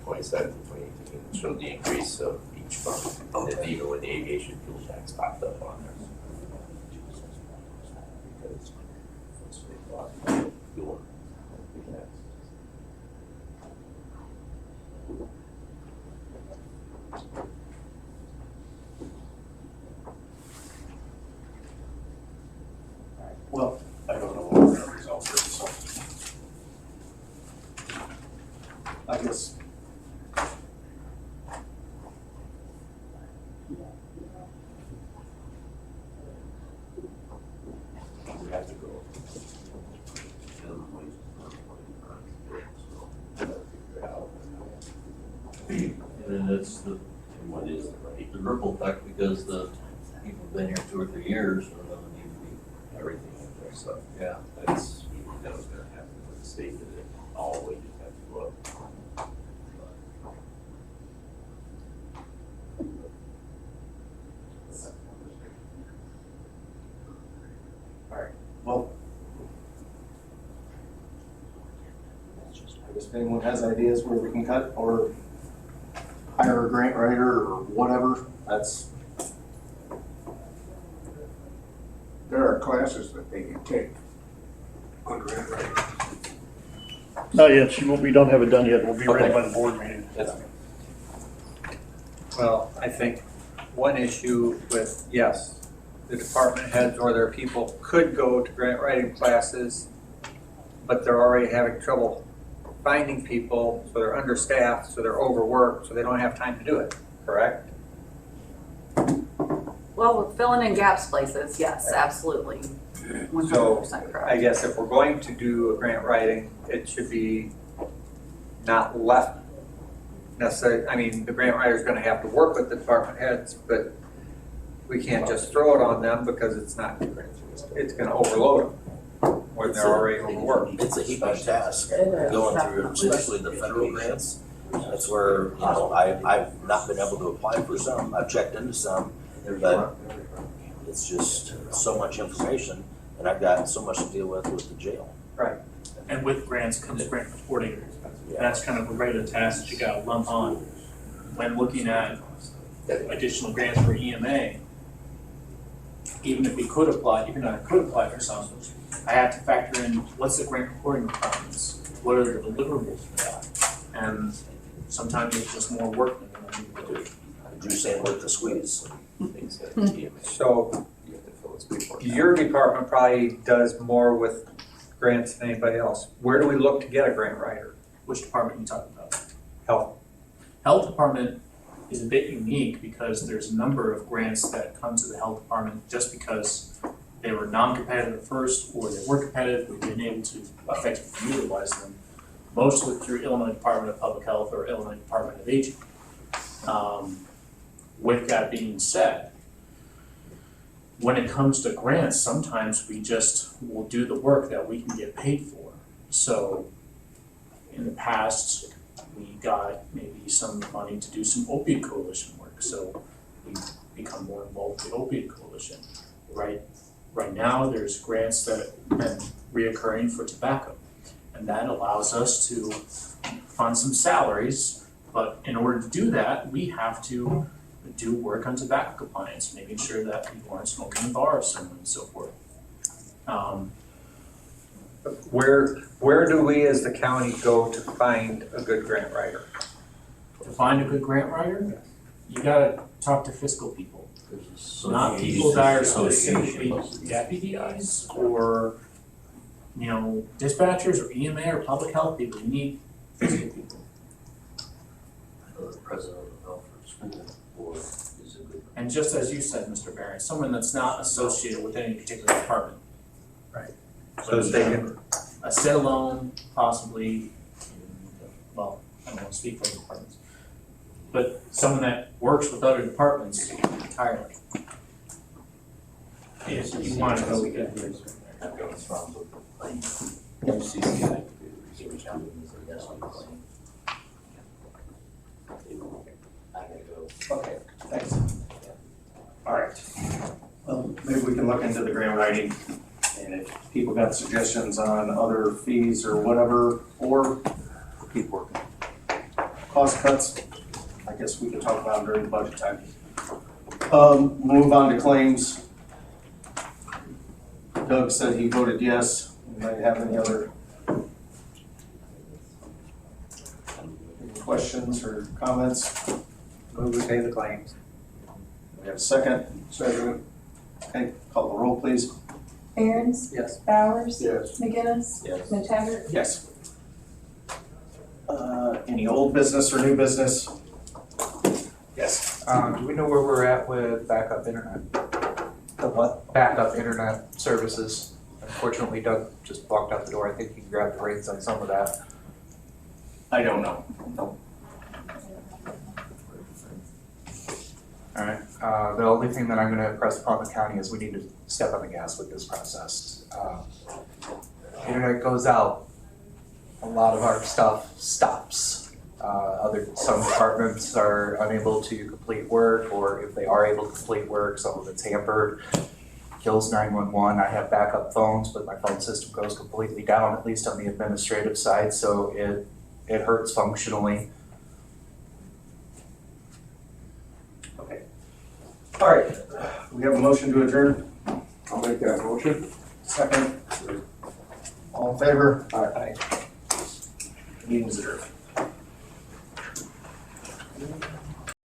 27, 2018, it showed the increase of each fund. And then even when the aviation fuel tax popped up on there. Because fuel tax. Well, I don't know what we're gonna resolve here, so. I guess. We have to go. And then it's What is the rate? the ripple effect because the people have been here 2 or 3 years, so they'll need to be, Everything in there, so yeah. that's, that was gonna happen with the state, that it all wages have to go up. Well, I guess if anyone has ideas where we can cut or hire a grant writer or whatever, that's, There are classes that they can take on grant writing. Not yet, we don't have it done yet, we'll be ready Okay. by the board meeting. Well, I think one issue with, yes, the department heads or their people could go to grant writing classes, but they're already having trouble finding people, so they're understaffed, so they're overworked, so they don't have time to do it, correct? Well, we're filling in gaps places, yes, absolutely. 100% I correct. guess if we're going to do a grant writing, it should be not left necessarily, I mean, the grant writer's gonna have to work with the department heads, but we can't just throw it on them because it's gonna overload them when they're already overworked. It's a huge task, It is. going through, especially the federal grants. That's where, you know, I've not been able to apply for some, I've checked into some, but it's just so much information, and I've got so much to deal with the jail. Right. And with grants comes grant reporting. Yeah. That's kind of a regular task that you gotta lump on. When looking at additional grants for EMA, even if we could apply, even if I could apply for some, I have to factor in what's the grant reporting requirements? What are the deliverables for that? And sometimes it's just more work than I need to do. Drew saying worth the squeeze. Things that TMA, So you have to fill its report. your department probably does more with grants than anybody else. Where do we look to get a grant writer? Which department are you talking about? Health. Health department is a bit unique because there's a number of grants that come to the health department just because they were non-competitive at first or they were competitive, we've been able to effectively utilize them. Mostly through Illinois Department of Public Health or Illinois Department of Aging. With that being said, when it comes to grants, sometimes we just will do the work that we can get paid for. So in the past, we got maybe some money to do some opiate coalition work. So we become more involved with the opiate coalition. Right now, there's grants that have been reoccurring for tobacco. And that allows us to fund some salaries, but in order to do that, we have to do work on tobacco compliance, making sure that people aren't smoking in bars and so forth. Where do we as the county go to find a good grant writer? To find a good grant writer, you gotta talk to fiscal people. Not people that are specifically deputies or, dispatchers or EMA or public health people. You need fiscal people. I know the president of the Milford School Board is a good. And just as you said, Mr. Barron, someone that's not associated with any particular department. Right. So they can. a standalone, possibly, well, I don't want to speak for other departments, but someone that works with other departments entirely. If you want to go get this. Okay, thanks. All right. Well, maybe we can look into the grant writing, and if people got suggestions on other fees or whatever, or keep working. Cost cuts, I guess we can talk about them during budget time. Move on to claims. Doug said he voted yes. Might have any other questions or comments? Move to pay the claims. We have a second. Second. Okay, call the roll, please. Aaron's? Yes. Bowers? Yes. McGinnis? Yes. McTaggart? Yes. Any old business or new business? Yes. Do we know where we're at with backup internet? The what? Backup internet services. Unfortunately, Doug just walked out the door. I think he grabbed the reins on some of that. I don't know. No. All right, the only thing that I'm gonna impress upon the county is we need to step on the gas with this process. Internet goes out, a lot of our stuff stops. Some departments are unable to complete work, or if they are able to complete work, some of it's hampered. Kills 911, I have backup phones, but my phone system goes completely down, at least on the administrative side, so it hurts functionally. All right, we have a motion to adjourn. I'll make that motion. Second. All in favor? Aye. Meeting is adjourned.